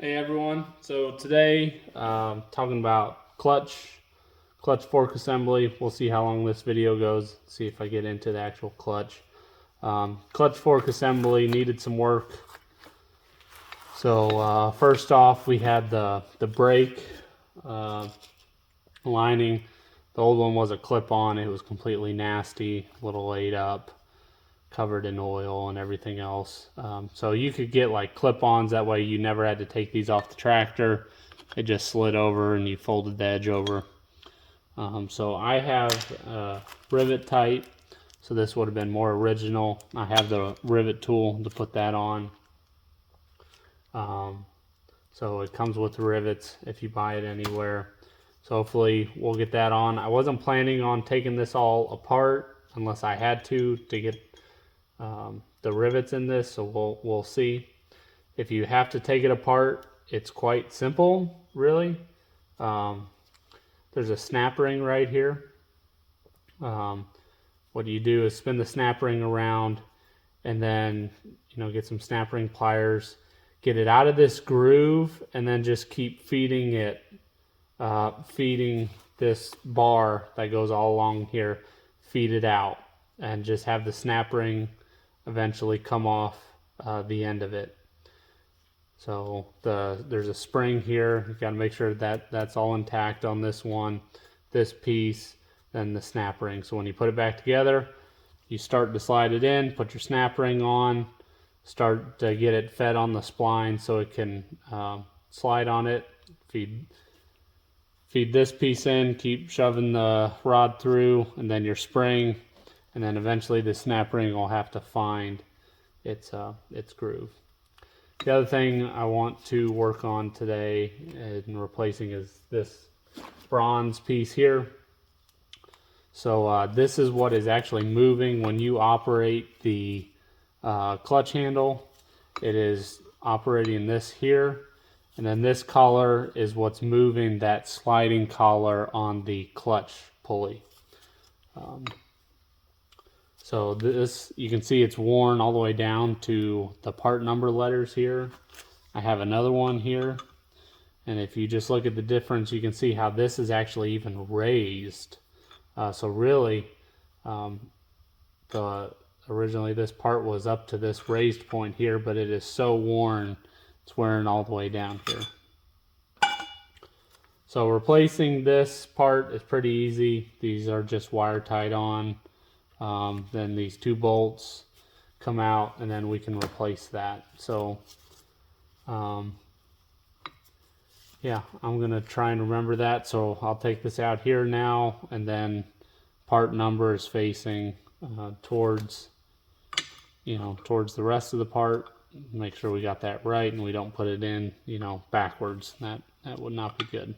Hey everyone, so today talking about clutch fork assembly. We'll see how long this video goes, see if I get into the actual clutch. Clutch fork assembly needed some work. So first off, we had the brake lining. The old one was a clip-on. It was completely nasty, a little laid up, covered in oil and everything else. So you could get like clip-ons, that way you never had to take these off the tractor. It just slid over and you folded the edge over. So I have rivet tight, so this would have been more original. I have the rivet tool to put that on. So it comes with the rivets if you buy it anywhere. So hopefully we'll get that on. I wasn't planning on taking this all apart unless I had to get the rivets in this, so we'll see. If you have to take it apart, it's quite simple, really. There's a snap ring right here. What you do is spin the snap ring around, and then get some snap ring pliers, get it out of this groove, and then just keep feeding it, feeding this bar that goes all along here, feed it out, and just have the snap ring eventually come off the end of it. So there's a spring here. You've got to make sure that that's all intact on this one, this piece, then the snap ring. So when you put it back together, you start to slide it in, put your snap ring on, start to get it fed on the spline so it can slide on it, feed this piece in, keep shoving the rod through, and then your spring, and then eventually the snap ring will have to find its groove. The other thing I want to work on today in replacing is this bronze piece here. So this is what is actually moving when you operate the clutch handle. It is operating this here, and then this collar is what's moving that sliding collar on the clutch pulley. So this, you can see it's worn all the way down to the part number letters here. I have another one here, and if you just look at the difference, you can see how this is actually even raised. So really, originally this part was up to this raised point here, but it is so worn, it's wearing all the way down here. So replacing this part is pretty easy. These are just wire tied on. Then these two bolts come out, and then we can replace that. So yeah, I'm gonna try and remember that. So I'll take this out here now, and then part number is facing towards the rest of the part. Make sure we got that right, and we don't put it in backwards. That would not be good.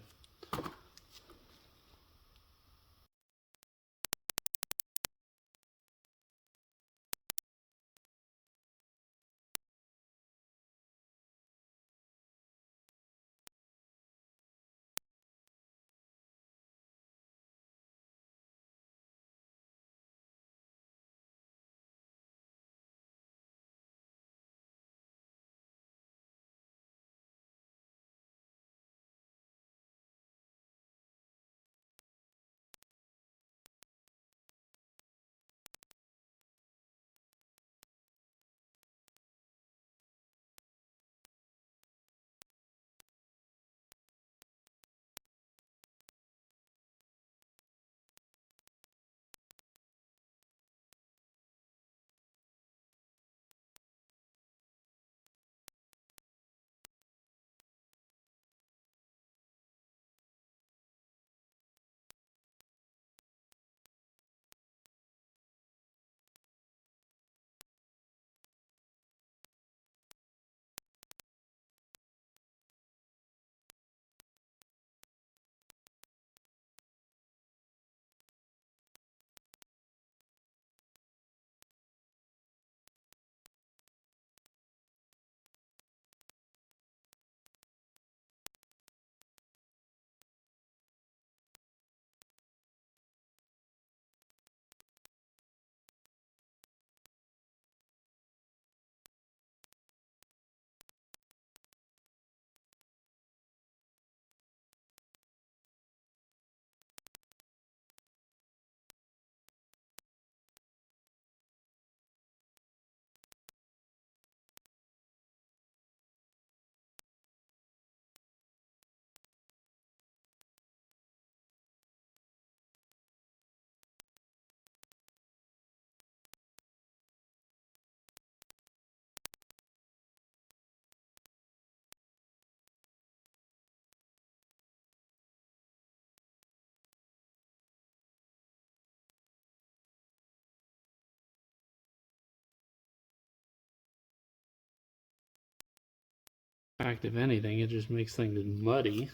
In fact, if anything, it just makes things muddy.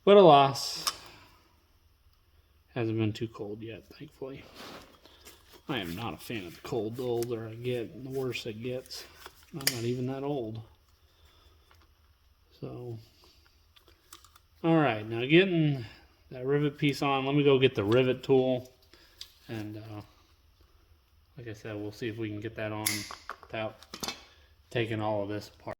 But alas, hasn't been too cold yet, thankfully. I am not a fan of the cold. The older I get, the worse it gets. I'm not even that old. So, all right, now getting that rivet piece on, let me go get the rivet tool. And like I said, we'll see if we can get that on without taking all of this apart.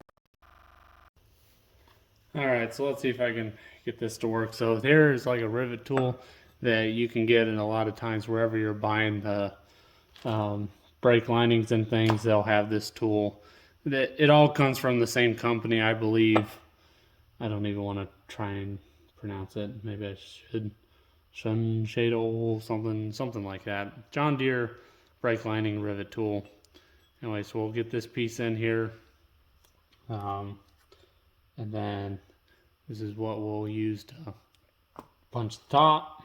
All right, so let's see if I can get this to work. So there's like a rivet tool that you can get in a lot of times wherever you're buying the brake linings and things, they'll have this tool. It all comes from the same company, I believe. I don't even want to try and pronounce it. Maybe I should. Shunshado, something like that. John Deere brake lining rivet tool. Anyway, so we'll get this piece in here. And then this is what we'll use to punch the top.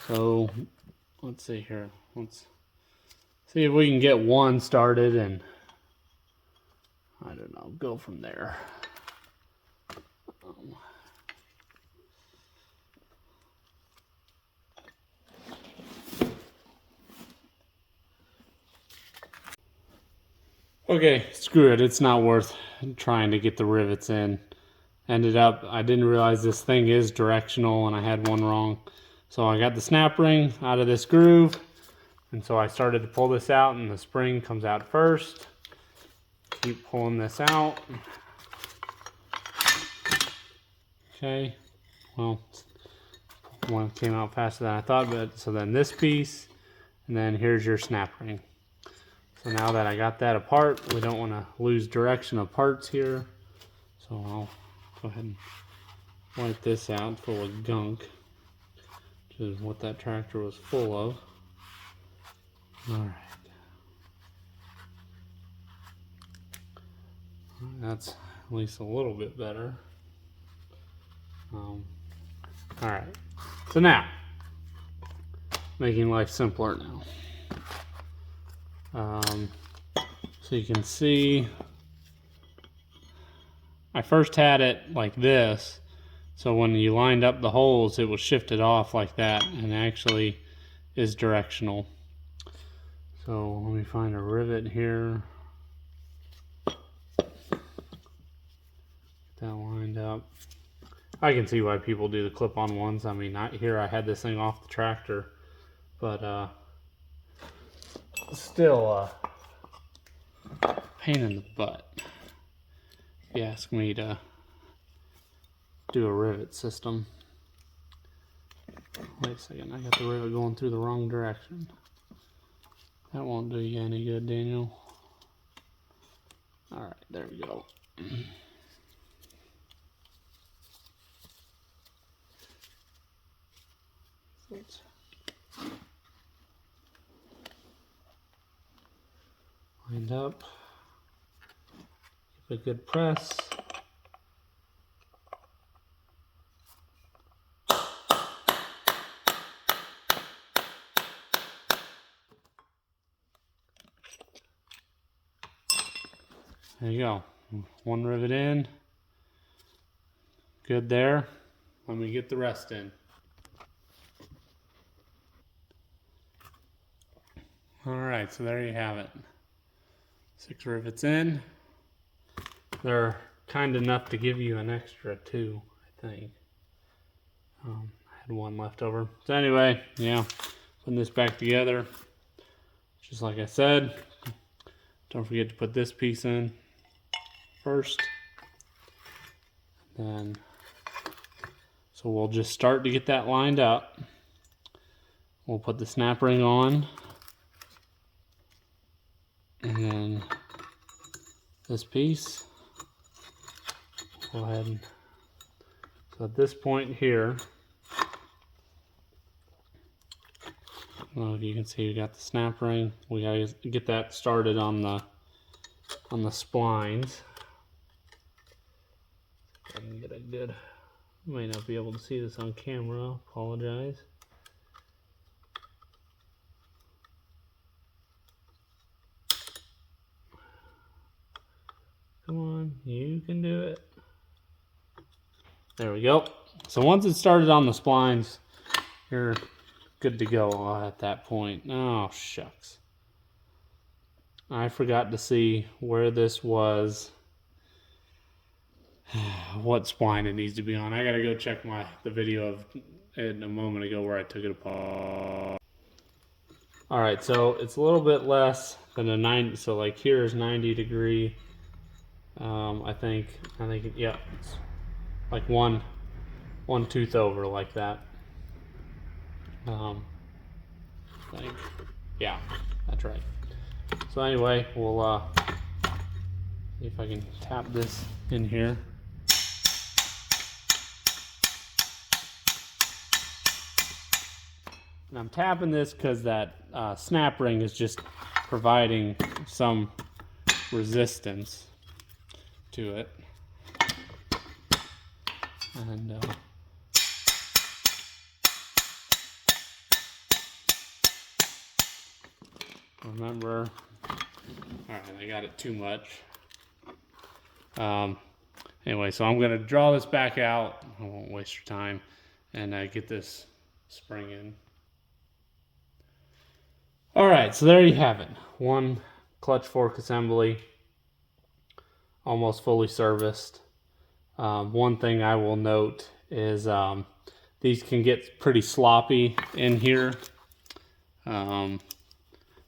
So let's see here. Let's see if we can get one started and I don't know, go from there. Okay, screw it. It's not worth trying to get the rivets in. Ended up, I didn't realize this thing is directional and I had one wrong. So I got the snap ring out of this groove. And so I started to pull this out and the spring comes out first. Keep pulling this out. Okay, well, one came out faster than I thought, but so then this piece, and then here's your snap ring. So now that I got that apart, we don't want to lose direction of parts here. So I'll go ahead and wipe this out full of gunk, which is what that tractor was full of. All right. That's at least a little bit better. All right. So now, making life simpler now. So you can see, I first had it like this, so when you lined up the holes, it was shifted off like that, and actually is directional. So let me find a rivet here. Get that lined up. I can see why people do the clip-on ones. I mean, here I had this thing off the tractor, but still pain in the butt if you ask me to do a rivet system. Wait a second, I got the rivet going through the wrong direction. That won't do you any good, Daniel. All right, there we go. Let's lined up. Give it a good press. There you go. One rivet in. Good there. Let me get the rest in. Alright, so there you have it. 6 rivets in. They're kind enough to give you an extra 2, I think. I had one left over. So anyway, yeah, putting this back together. Just like I said, don't forget to put this piece in first. Then, so we'll just start to get that lined up. We'll put the snap ring on. And then this piece, go ahead and, so at this point here, well, if you can see we got the snap ring, we gotta get that started on the splines. I can get a good, you may not be able to see this on camera, apologize. You can do it. There we go. So once it's started on the splines, you're good to go at that point. Oh, shucks. I forgot to see where this was, what spline it needs to be on. I gotta go check the video of it a moment ago where I took it apart. All right, so it's a little bit less than a 90. So like here is 90 degree. I think yeah, it's like one tooth over like that. I think, yeah, that's right. So anyway, we'll see if I can tap this in here. And I'm tapping this because that snap ring is just providing some resistance to it. And remember, all right, I got it too much. Anyway, so I'm gonna draw this back out. I won't waste your time, and get this spring in. All right, so there you have it. One clutch fork assembly, almost fully serviced. One thing I will note is these can get pretty sloppy in here. They'll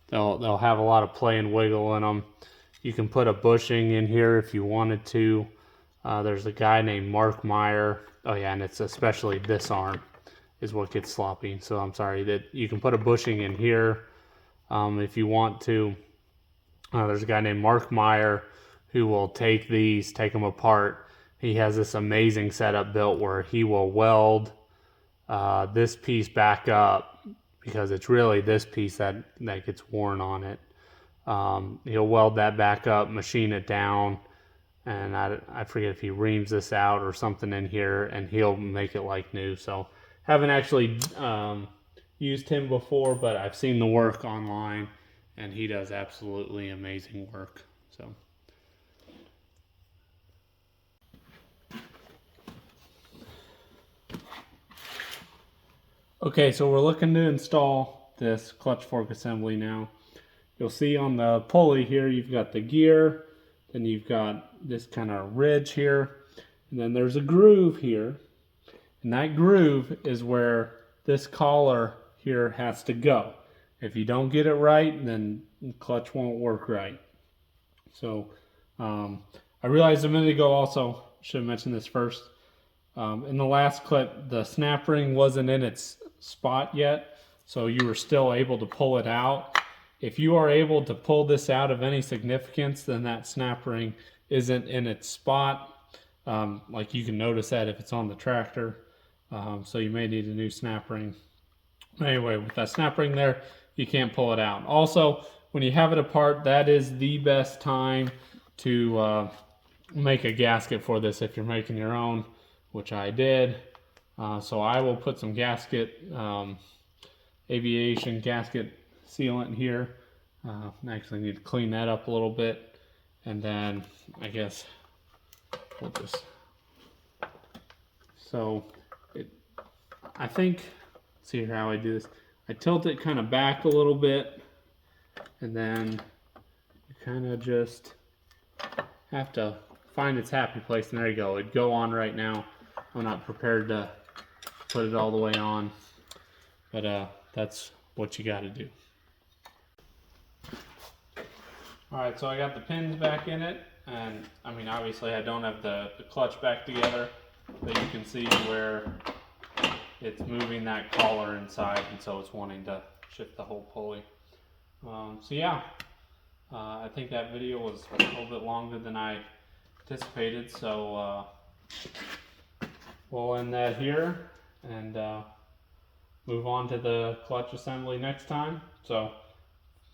have a lot of play and wiggle in them. You can put a bushing in here if you wanted to. There's a guy named Mark Meyer. Oh yeah, and it's especially this arm is what gets sloppy. So I'm sorry that you can put a bushing in here if you want to. There's a guy named Mark Meyer who will take them apart. He has this amazing setup built where he will weld this piece back up, because it's really this piece that gets worn on it. He'll weld that back up, machine it down, and I forget if he reams this out or something in here, and he'll make it like new. So haven't actually used him before, but I've seen the work online, and he does absolutely amazing work. So. Okay, so we're looking to install this clutch fork assembly now. You'll see on the pulley here, you've got the gear, then you've got this kind of ridge here, and then there's a groove here. And that groove is where this collar here has to go. If you don't get it right, then the clutch won't work right. So I realized a minute ago also, should have mentioned this first. In the last clip, the snap ring wasn't in its spot yet, so you were still able to pull it out. If you are able to pull this out of any significance, then that snap ring isn't in its spot. Like you can notice that if it's on the tractor. So you may need a new snap ring. Anyway, with that snap ring there, you can't pull it out. Also, when you have it apart, that is the best time to make a gasket for this if you're making your own, which I did. So I will put some gasket, aviation gasket sealant here. I actually need to clean that up a little bit. And then I guess we'll just, so I think, let's see how I do this. I tilt it kind of back a little bit, and then you kind of just have to find its happy place, and there you go. It'd go on right now. I'm not prepared to put it all the way on, but that's what you got to do. All right, so I got the pins back in it, and I mean, obviously I don't have the clutch back together, but you can see where it's moving that collar inside, and so it's wanting to shift the whole pulley. So yeah, I think that video was a little bit longer than I anticipated, so we'll end that here and move on to the clutch assembly next time. So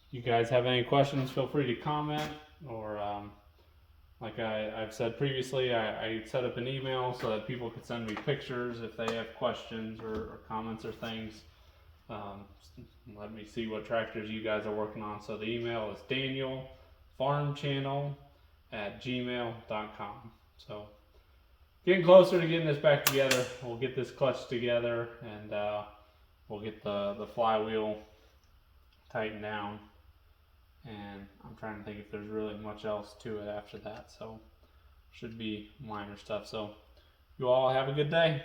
if you guys have any questions, feel free to comment, or like I've said previously, I set up an email so that people could send me pictures if they have questions or comments or things. Let me see what tractors you guys are working on. So the email is danielfarmchannel@gmail.com. So getting closer to getting this back together. We'll get this clutch together, and we'll get the flywheel tightened down. And I'm trying to think if there's really much else to it after that. So should be minor stuff. So you all have a good day.